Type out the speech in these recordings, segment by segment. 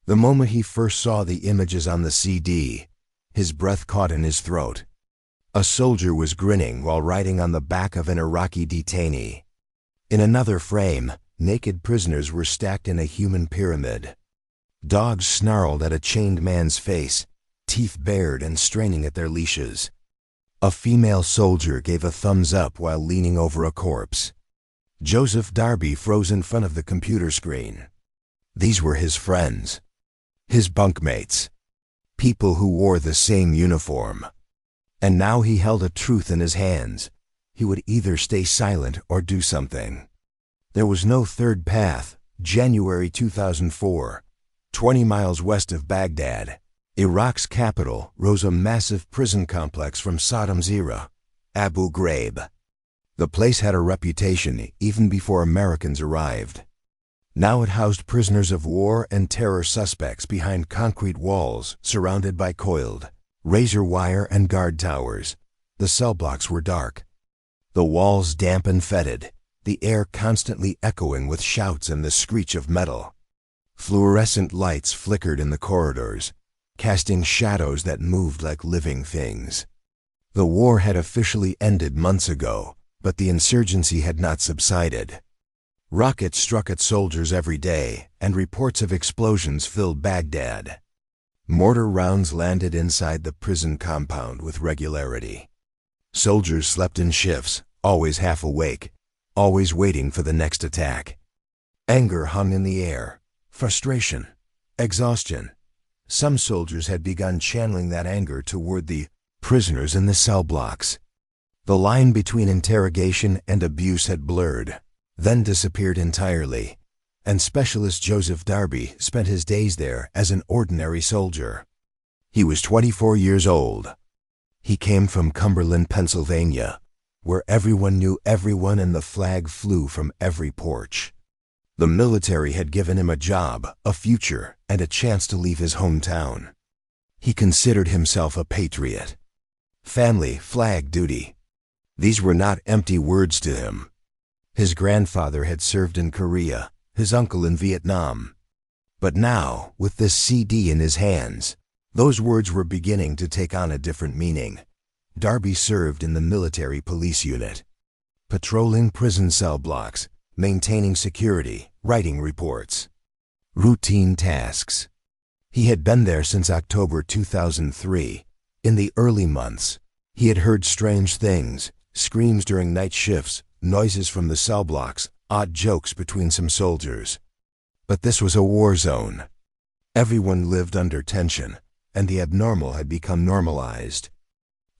The moment he first saw the images on the CD, his breath caught in his throat. A soldier was grinning while riding on the back of an Iraqi detainee. In another frame, naked prisoners were stacked in a human pyramid. Dogs snarled at a chained man's face, teeth bared and straining at their leashes. A female soldier gave a thumbs up while leaning over a corpse. Joseph Darby froze in front of the computer screen. These were his friends, his bunkmates, people who wore the same uniform. And now he held a truth in his hands. He would either stay silent or do something. There was no third path. January 2004, 20 miles west of Baghdad, Iraq's capital, rose a massive prison complex from Saddam's era, Abu Ghraib. The place had a reputation even before Americans arrived. Now it housed prisoners of war and terror suspects behind concrete walls surrounded by coiled razor wire and guard towers. The cell blocks were dark, the walls damp and fetid, the air constantly echoing with shouts and the screech of metal. Fluorescent lights flickered in the corridors, casting shadows that moved like living things. The war had officially ended months ago, but the insurgency had not subsided. Rockets struck at soldiers every day, and reports of explosions filled Baghdad. Mortar rounds landed inside the prison compound with regularity. Soldiers slept in shifts, always half awake, always waiting for the next attack. Anger hung in the air, frustration, exhaustion. Some soldiers had begun channeling that anger toward the prisoners in the cell blocks. The line between interrogation and abuse had blurred, then disappeared entirely, and Specialist Joseph Darby spent his days there as an ordinary soldier. He was 24 years old. He came from Cumberland, Pennsylvania, where everyone knew everyone and the flag flew from every porch. The military had given him a job, a future, and a chance to leave his hometown. He considered himself a patriot. Family, flag, duty. These were not empty words to him. His grandfather had served in Korea, his uncle in Vietnam. But now, with this CD in his hands, those words were beginning to take on a different meaning. Darby served in the military police unit, patrolling prison cell blocks, maintaining security, writing reports. Routine tasks. He had been there since October 2003. In the early months, he had heard strange things, screams during night shifts, noises from the cell blocks, odd jokes between some soldiers. But this was a war zone. Everyone lived under tension, and the abnormal had become normalized.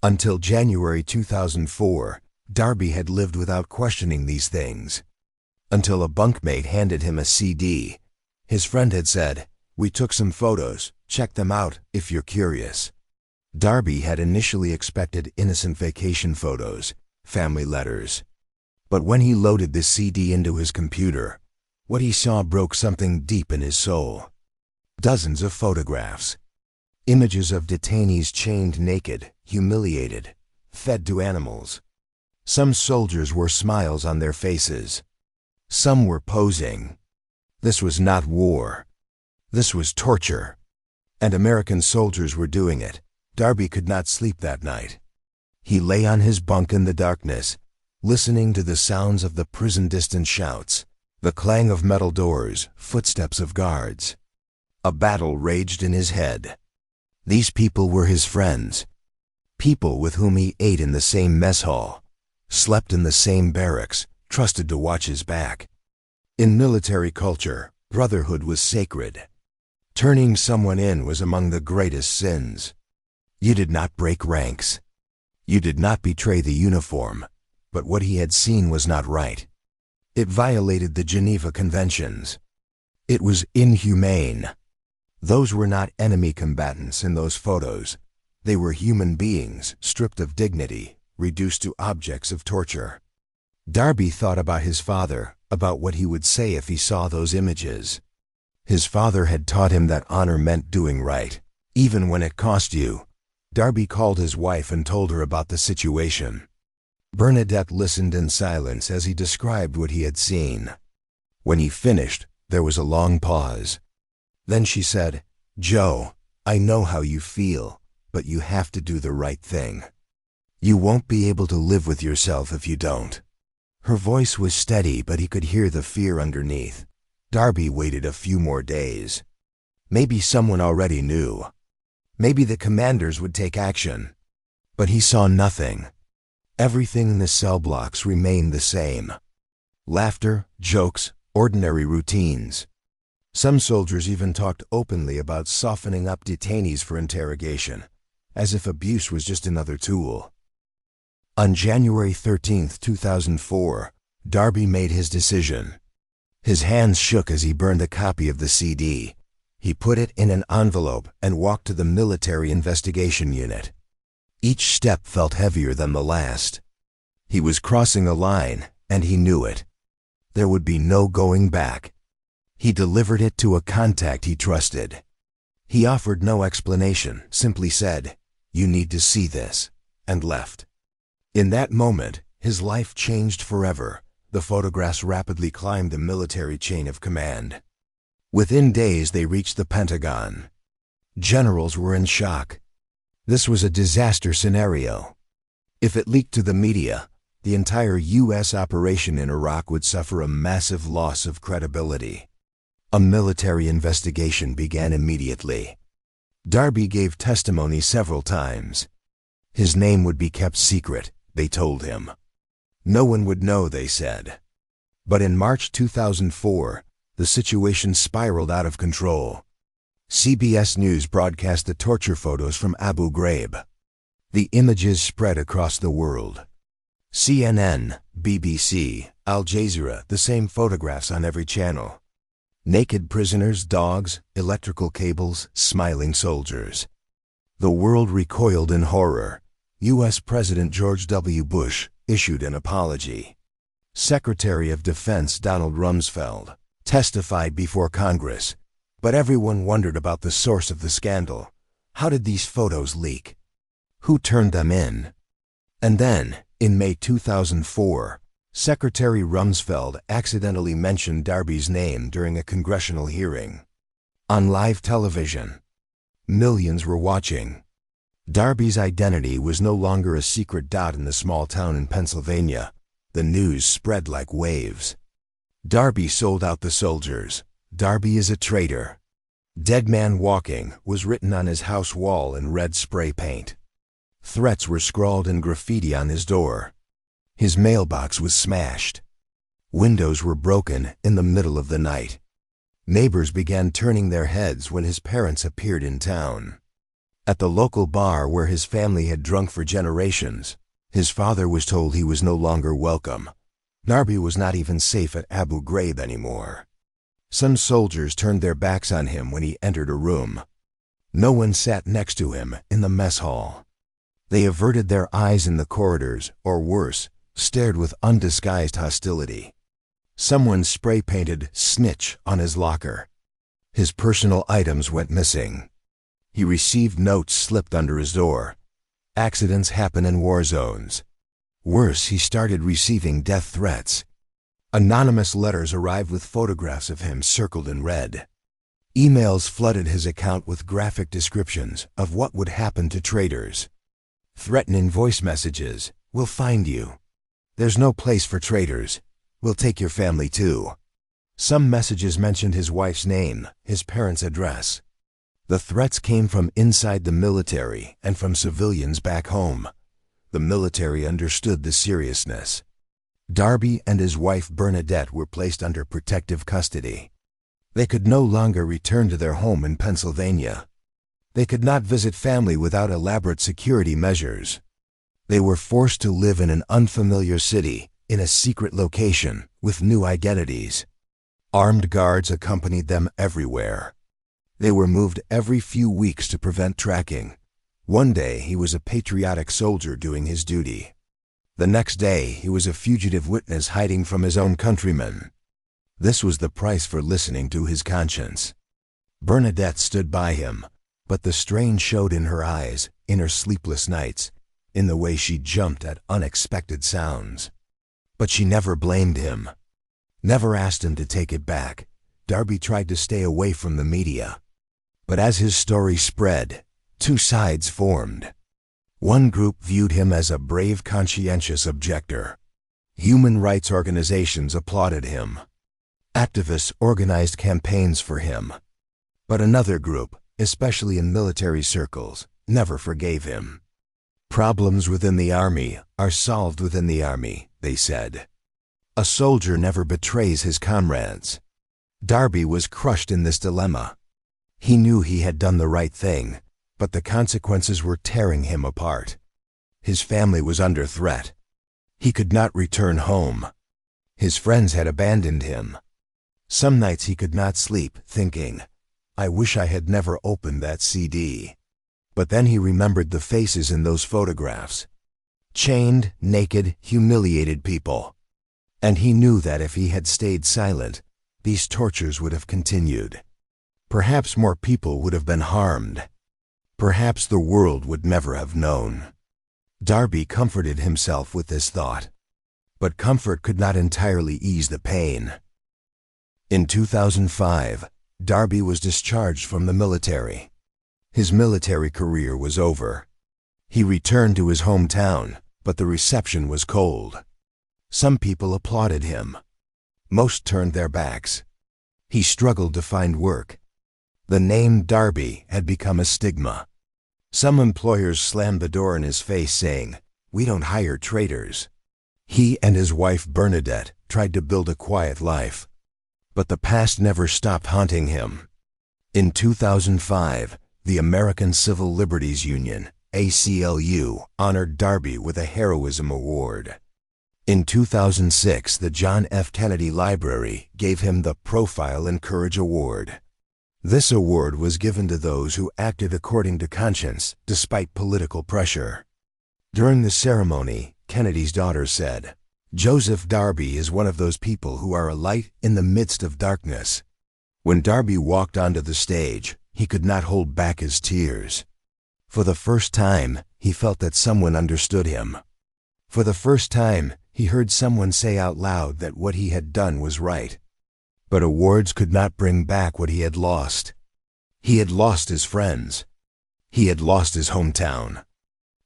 Until January 2004, Darby had lived without questioning these things. Until a bunkmate handed him a CD. His friend had said, "We took some photos, check them out if you're curious." Darby had initially expected innocent vacation photos, family letters. But when he loaded the CD into his computer, what he saw broke something deep in his soul. Dozens of photographs. Images of detainees chained naked, humiliated, fed to animals. Some soldiers wore smiles on their faces. Some were posing. This was not war. This was torture. And American soldiers were doing it. Darby could not sleep that night. He lay on his bunk in the darkness, listening to the sounds of the prison distant shouts, the clang of metal doors, footsteps of guards. A battle raged in his head. These people were his friends, people with whom he ate in the same mess hall, slept in the same barracks, trusted to watch his back. In military culture, brotherhood was sacred. Turning someone in was among the greatest sins. You did not break ranks. You did not betray the uniform, but what he had seen was not right. It violated the Geneva Conventions. It was inhumane. Those were not enemy combatants in those photos. They were human beings, stripped of dignity, reduced to objects of torture. Darby thought about his father, about what he would say if he saw those images. His father had taught him that honor meant doing right, even when it cost you. Darby called his wife and told her about the situation. Bernadette listened in silence as he described what he had seen. When he finished, there was a long pause. Then she said, "Joe, I know how you feel, but you have to do the right thing. You won't be able to live with yourself if you don't." Her voice was steady, but he could hear the fear underneath. Darby waited a few more days. Maybe someone already knew. Maybe the commanders would take action. But he saw nothing. Everything in the cell blocks remained the same. Laughter, jokes, ordinary routines. Some soldiers even talked openly about softening up detainees for interrogation, as if abuse was just another tool. On January 13, 2004, Darby made his decision. His hands shook as he burned a copy of the CD. He put it in an envelope and walked to the military investigation unit. Each step felt heavier than the last. He was crossing a line, and he knew it. There would be no going back. He delivered it to a contact he trusted. He offered no explanation, simply said, "You need to see this," and left. In that moment, his life changed forever. The photographs rapidly climbed the military chain of command. Within days, they reached the Pentagon. Generals were in shock. This was a disaster scenario. If it leaked to the media, the entire U.S. operation in Iraq would suffer a massive loss of credibility. A military investigation began immediately. Darby gave testimony several times. His name would be kept secret, they told him. No one would know, they said. But in March 2004, the situation spiraled out of control. CBS News broadcast the torture photos from Abu Ghraib. The images spread across the world. CNN, BBC, Al Jazeera, the same photographs on every channel. Naked prisoners, dogs, electrical cables, smiling soldiers. The world recoiled in horror. U.S. President George W. Bush issued an apology. Secretary of Defense Donald Rumsfeld testified before Congress, but everyone wondered about the source of the scandal. How did these photos leak? Who turned them in? And then, in May 2004, Secretary Rumsfeld accidentally mentioned Darby's name during a congressional hearing. On live television, millions were watching. Darby's identity was no longer a secret dot in the small town in Pennsylvania. The news spread like waves. Darby sold out the soldiers. Darby is a traitor. "Dead Man Walking" was written on his house wall in red spray paint. Threats were scrawled in graffiti on his door. His mailbox was smashed. Windows were broken in the middle of the night. Neighbors began turning their heads when his parents appeared in town. At the local bar where his family had drunk for generations, his father was told he was no longer welcome. Darby was not even safe at Abu Ghraib anymore. Some soldiers turned their backs on him when he entered a room. No one sat next to him in the mess hall. They averted their eyes in the corridors, or worse, stared with undisguised hostility. Someone spray-painted "snitch" on his locker. His personal items went missing. He received notes slipped under his door. Accidents happen in war zones. Worse, he started receiving death threats. Anonymous letters arrived with photographs of him circled in red. Emails flooded his account with graphic descriptions of what would happen to traitors. Threatening voice messages, "We'll find you. There's no place for traitors. We'll take your family too." Some messages mentioned his wife's name, his parents' address. The threats came from inside the military and from civilians back home. The military understood the seriousness. Darby and his wife Bernadette were placed under protective custody. They could no longer return to their home in Pennsylvania. They could not visit family without elaborate security measures. They were forced to live in an unfamiliar city, in a secret location, with new identities. Armed guards accompanied them everywhere. They were moved every few weeks to prevent tracking. One day he was a patriotic soldier doing his duty. The next day he was a fugitive witness hiding from his own countrymen. This was the price for listening to his conscience. Bernadette stood by him, but the strain showed in her eyes, in her sleepless nights, in the way she jumped at unexpected sounds. But she never blamed him, never asked him to take it back, Darby tried to stay away from the media. But as his story spread, two sides formed. One group viewed him as a brave, conscientious objector. Human rights organizations applauded him. Activists organized campaigns for him. But another group, especially in military circles, never forgave him. Problems within the army are solved within the army, they said. A soldier never betrays his comrades. Darby was crushed in this dilemma. He knew he had done the right thing, but the consequences were tearing him apart. His family was under threat. He could not return home. His friends had abandoned him. Some nights he could not sleep, thinking, "I wish I had never opened that CD." But then he remembered the faces in those photographs. Chained, naked, humiliated people. And he knew that if he had stayed silent, these tortures would have continued. Perhaps more people would have been harmed. Perhaps the world would never have known. Darby comforted himself with this thought. But comfort could not entirely ease the pain. In 2005, Darby was discharged from the military. His military career was over. He returned to his hometown, but the reception was cold. Some people applauded him. Most turned their backs. He struggled to find work. The name Darby had become a stigma. Some employers slammed the door in his face saying, "We don't hire traitors." He and his wife Bernadette tried to build a quiet life. But the past never stopped haunting him. In 2005, the American Civil Liberties Union, ACLU, honored Darby with a Heroism Award. In 2006, the John F. Kennedy Library gave him the Profile and Courage Award. This award was given to those who acted according to conscience despite political pressure. During the ceremony, Kennedy's daughter said, "Joseph Darby is one of those people who are a light in the midst of darkness." When Darby walked onto the stage, he could not hold back his tears. For the first time, he felt that someone understood him. For the first time, he heard someone say out loud that what he had done was right. But awards could not bring back what he had lost. He had lost his friends. He had lost his hometown.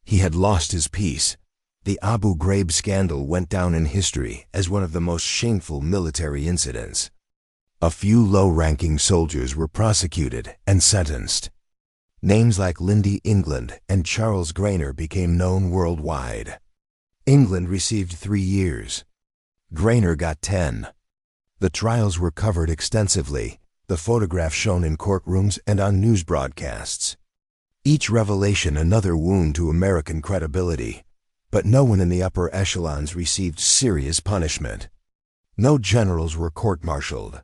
He had lost his peace. The Abu Ghraib scandal went down in history as one of the most shameful military incidents. A few low-ranking soldiers were prosecuted and sentenced. Names like Lindy England and Charles Grainer became known worldwide. England received 3 years. Grainer got 10. The trials were covered extensively, the photographs shown in courtrooms and on news broadcasts. Each revelation another wound to American credibility. But no one in the upper echelons received serious punishment. No generals were court-martialed.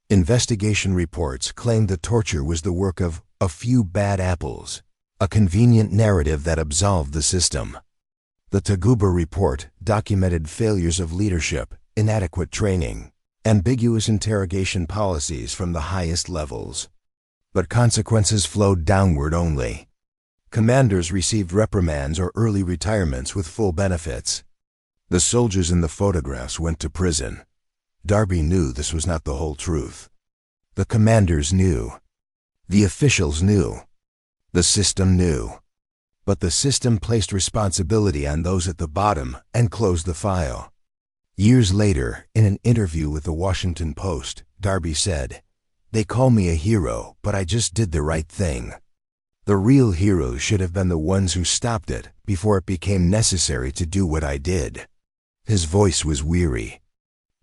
Investigation reports claimed the torture was the work of a few bad apples, a convenient narrative that absolved the system. The Taguba report documented failures of leadership, inadequate training, ambiguous interrogation policies from the highest levels. But consequences flowed downward only. Commanders received reprimands or early retirements with full benefits. The soldiers in the photographs went to prison. Darby knew this was not the whole truth. The commanders knew. The officials knew. The system knew. But the system placed responsibility on those at the bottom and closed the file. Years later, in an interview with the Washington Post, Darby said, "They call me a hero, but I just did the right thing. The real heroes should have been the ones who stopped it before it became necessary to do what I did." His voice was weary.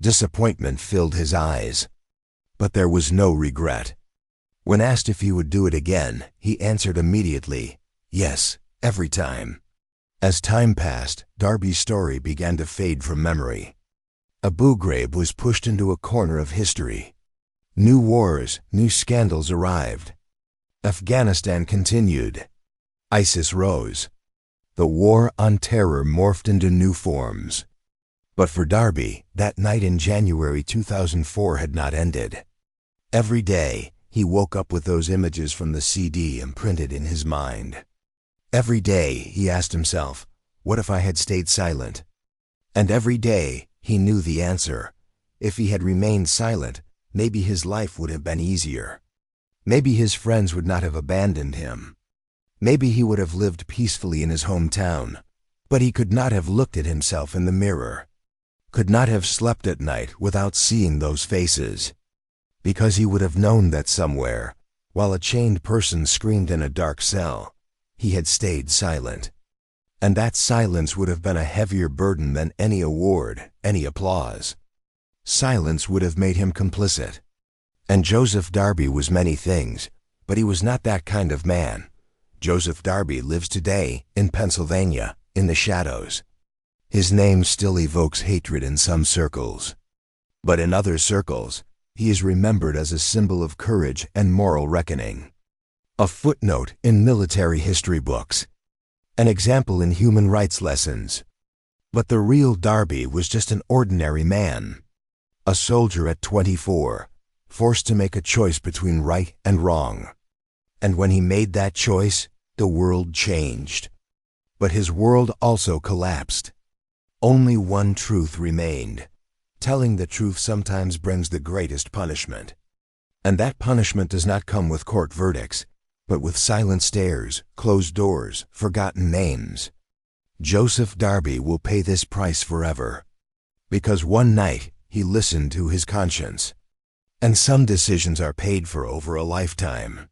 Disappointment filled his eyes. But there was no regret. When asked if he would do it again, he answered immediately, "Yes, every time." As time passed, Darby's story began to fade from memory. Abu Ghraib was pushed into a corner of history. New wars, new scandals arrived. Afghanistan continued. ISIS rose. The war on terror morphed into new forms. But for Darby, that night in January 2004 had not ended. Every day, he woke up with those images from the CD imprinted in his mind. Every day, he asked himself, what if I had stayed silent? And every day, he knew the answer. If he had remained silent, maybe his life would have been easier. Maybe his friends would not have abandoned him. Maybe he would have lived peacefully in his hometown. But he could not have looked at himself in the mirror, could not have slept at night without seeing those faces, because he would have known that somewhere, while a chained person screamed in a dark cell, he had stayed silent. And that silence would have been a heavier burden than any award, any applause. Silence would have made him complicit. And Joseph Darby was many things, but he was not that kind of man. Joseph Darby lives today in Pennsylvania, in the shadows. His name still evokes hatred in some circles. But in other circles, he is remembered as a symbol of courage and moral reckoning. A footnote in military history books. An example in human rights lessons. But the real Darby was just an ordinary man. A soldier at 24, forced to make a choice between right and wrong. And when he made that choice, the world changed. But his world also collapsed. Only one truth remained. Telling the truth sometimes brings the greatest punishment. And that punishment does not come with court verdicts, but with silent stares, closed doors, forgotten names. Joseph Darby will pay this price forever. Because one night he listened to his conscience. And some decisions are paid for over a lifetime.